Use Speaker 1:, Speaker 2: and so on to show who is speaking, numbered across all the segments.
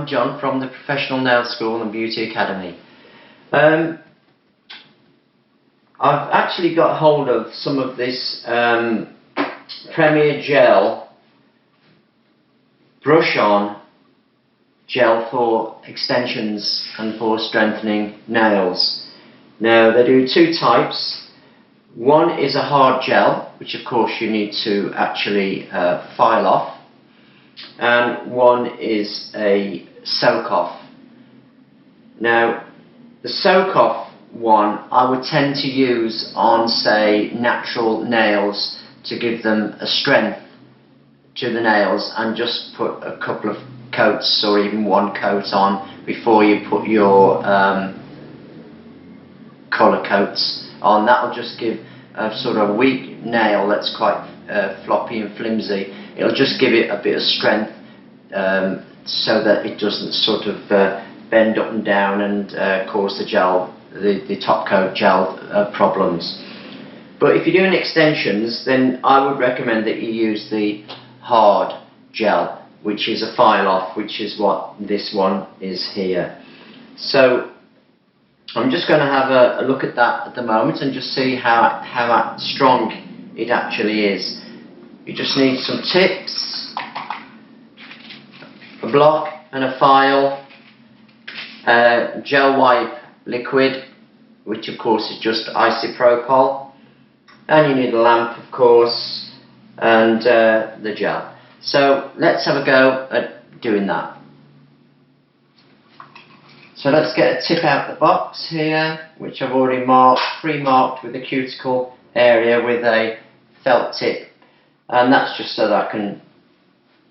Speaker 1: John from the Professional Nail School and Beauty Academy. I've actually got hold of some of this Premier Gel brush on gel for extensions and for strengthening nails. Now they do two types. One is a hard gel, which of course you need to actually file off, and one is a soak off. Now the soak off one I would tend to use on, say, natural nails to give them a strength to the nails, and just put a couple of coats or even one coat on before you put your colour coats on. That will just give a sort of weak nail that's quite floppy and flimsy. It'll just give it a bit of strength so that it doesn't sort of bend up and down and cause the gel, the top coat gel problems. But if you're doing extensions, then I would recommend that you use the hard gel, which is a file off, which is what this one is here. So I'm just going to have a look at that at the moment and just see how strong it actually is. You just need some tips, a block and a file, gel wipe liquid, which of course is just isopropyl, and you need a lamp of course, and the gel. So let's have a go at doing that. So let's get a tip out the box here, which I've already pre-marked with the cuticle area with a felt tip, and that's just so that I can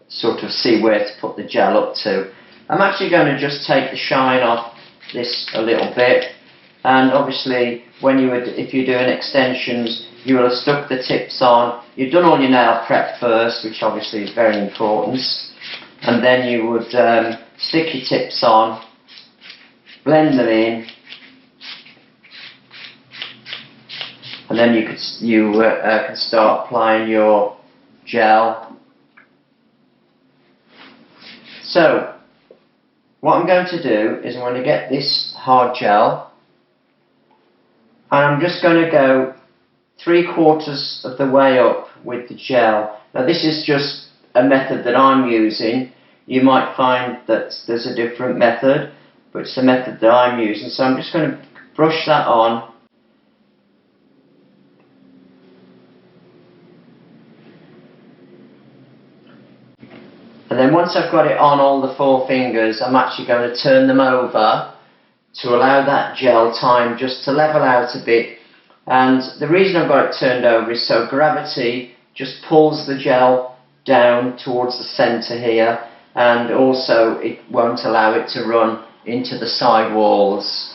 Speaker 1: sort of see where to put the gel up to. I'm actually going to just take the shine off this a little bit, and obviously if you're doing extensions you will have stuck the tips on. You've done all your nail prep first, which obviously is very important, and then you would stick your tips on, blend them in, and then you can start applying your gel. So what I'm going to do is I'm going to get this hard gel, and I'm just going to go 3/4 of the way up with the gel. Now this is just a method that I'm using. You might find that there's a different method, but it's the method that I'm using. So I'm just going to brush that on. And then once I've got it on all the 4 fingers, I'm actually going to turn them over to allow that gel time just to level out a bit. And the reason I've got it turned over is so gravity just pulls the gel down towards the centre here, and also it won't allow it to run into the side walls.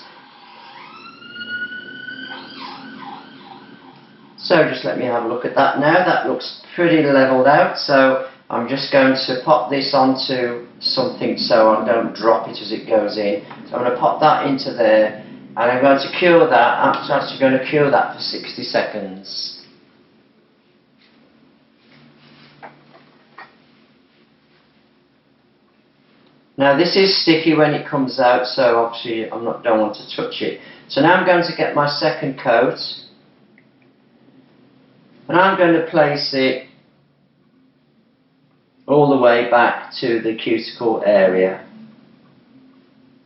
Speaker 1: So just let me have a look at that now. That looks pretty levelled out, so I'm just going to pop this onto something so I don't drop it as it goes in. So I'm going to pop that into there, and I'm going to cure that. I'm actually going to cure that for 60 seconds. Now this is sticky when it comes out, so obviously don't want to touch it. So now I'm going to get my second coat, and I'm going to place it all the way back to the cuticle area.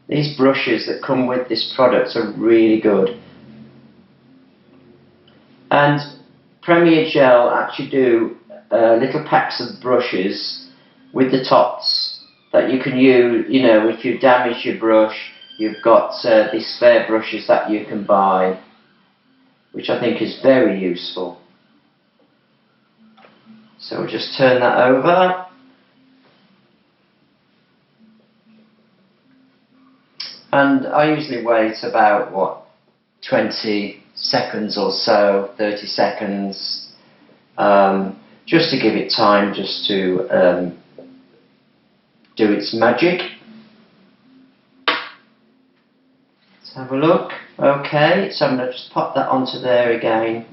Speaker 1: These brushes that come with this product are really good. And Premier Gel actually do little packs of brushes with the tops that you can use. You know, if you damage your brush, you've got these spare brushes that you can buy, which I think is very useful. So we'll just turn that over. And I usually wait about 20 seconds or so, 30 seconds, just to give it time just to do its magic. Let's have a look. Okay, so I'm going to just pop that onto there again.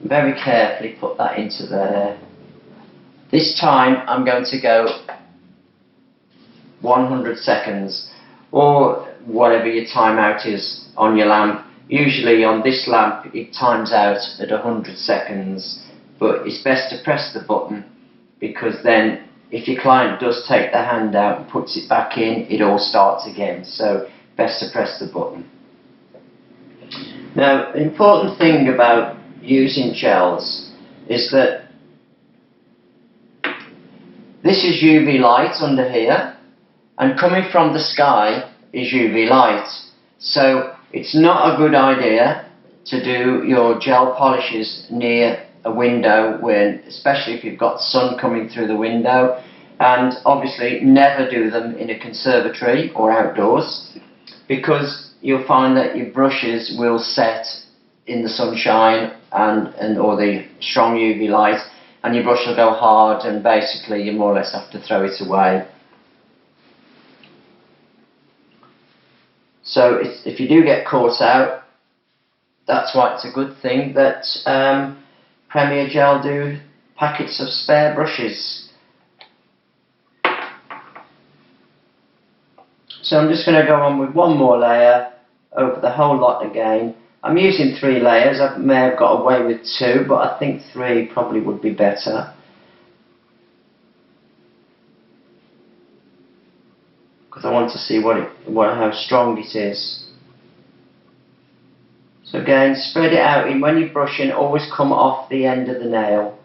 Speaker 1: Very carefully put that into there. This time I'm going to go 100 seconds, or whatever your timeout is on your lamp. Usually on this lamp it times out at 100 seconds, but it's best to press the button, because then if your client does take the hand out and puts it back in, it all starts again. So best to press the button. Now, the important thing about using gels is that this is UV light under here, and coming from the sky is UV light. So it's not a good idea to do your gel polishes near a window, when, especially if you've got sun coming through the window, and obviously never do them in a conservatory or outdoors, because you'll find that your brushes will set in the sunshine or the strong UV light, and your brush will go hard, and basically you more or less have to throw it away. So if you do get caught out, that's why it's a good thing that Premier Gel do packets of spare brushes. So I'm just going to go on with one more layer over the whole lot again. I'm using 3 layers. I may have got away with 2, but I think 3 probably would be better, because I want to see how strong it is. So again, spread it out, and when you're brushing, always come off the end of the nail.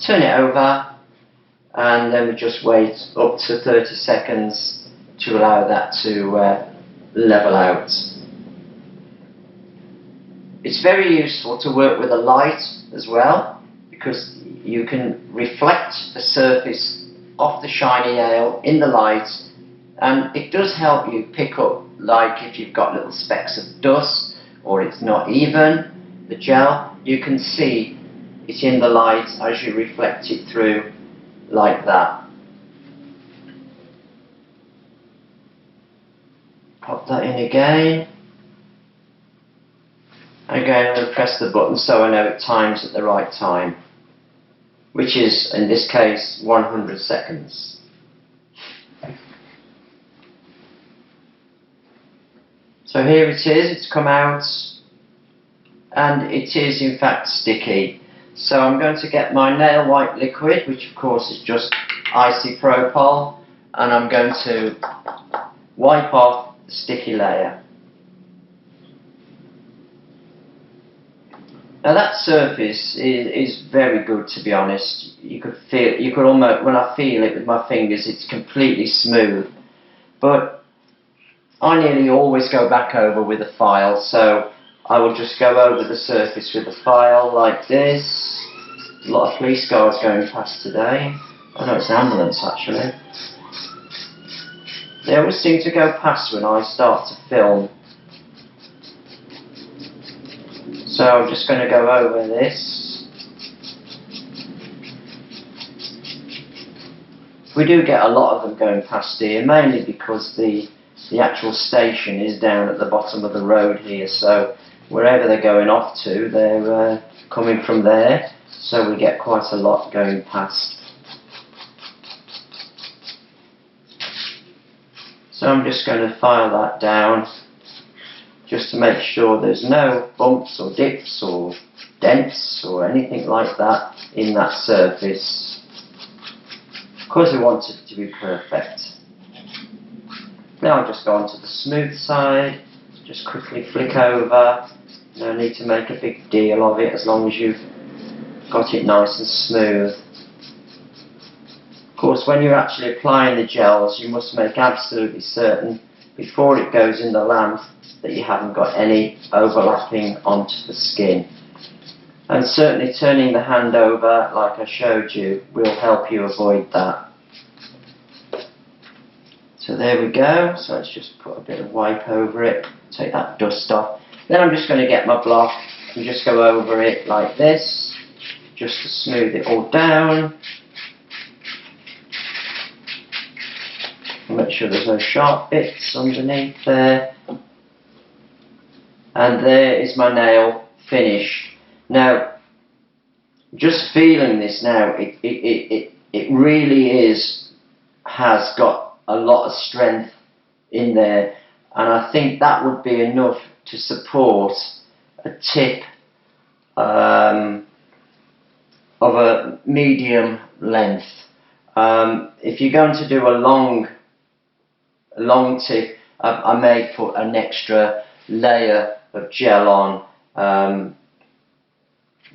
Speaker 1: Turn it over, and then we just wait up to 30 seconds to allow that to level out. It's very useful to work with a light as well, because you can reflect the surface off the shiny nail in the light, and it does help you pick up, like if you've got little specks of dust or it's not even, the gel, you can see it in the light as you reflect it through like that. Pop that in again. Again, I'm going to press the button so I know it times at the right time, which is, in this case, 100 seconds. So here it is, it's come out, and it is in fact sticky. So I'm going to get my nail white liquid, which of course is just isopropyl, and I'm going to wipe off the sticky layer. Now that surface is very good, to be honest. You could almost, when I feel it with my fingers, it's completely smooth. But I nearly always go back over with a file, so I will just go over the surface with a file like this. A lot of police cars going past today. Oh no, it's an ambulance actually. They always seem to go past when I start to film. So I'm just going to go over this. We do get a lot of them going past here, mainly because the actual station is down at the bottom of the road here, so wherever they're going off to, they're coming from there, so we get quite a lot going past. So I'm just going to file that down, just to make sure there's no bumps or dips or dents or anything like that in that surface. Of course we want it to be perfect. Now I'll just go on to the smooth side, just quickly flick over. No need to make a big deal of it as long as you've got it nice and smooth. Of course, when you're actually applying the gels, you must make absolutely certain before it goes in the lamp that you haven't got any overlapping onto the skin. And certainly turning the hand over like I showed you will help you avoid that. So there we go. So let's just put a bit of wipe over it, take that dust off. Then I'm just going to get my block and just go over it like this, just to smooth it all down. Make sure there's no sharp bits underneath there. And there is my nail finished. Now, just feeling this now, it really is has got a lot of strength in there, and I think that would be enough to support a tip of a medium length. If you're going to do a long tip, I may put an extra layer of gel on,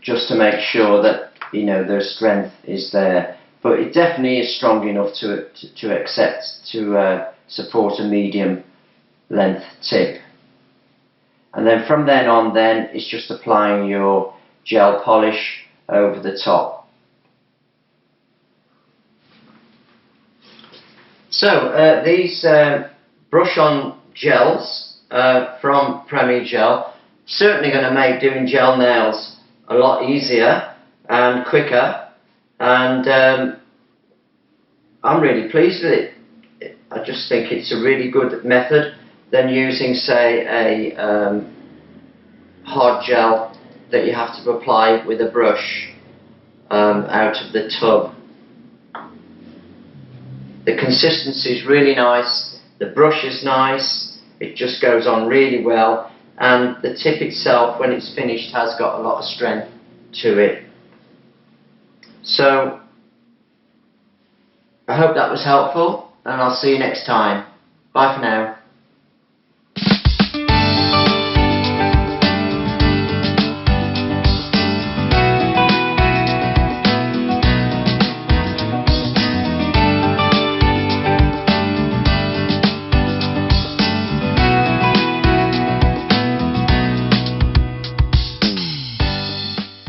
Speaker 1: just to make sure that the strength is there. But it definitely is strong enough to support a medium length tip. And then from then on, it's just applying your gel polish over the top. So these brush-on gels from Premier Gel certainly going to make doing gel nails a lot easier and quicker, and I'm really pleased with it. I just think it's a really good method than using, say, a hard gel that you have to apply with a brush out of the tub. The consistency is really nice, the brush is nice, it just goes on really well, and the tip itself, when it's finished, has got a lot of strength to it. So I hope that was helpful, and I'll see you next time. Bye for now.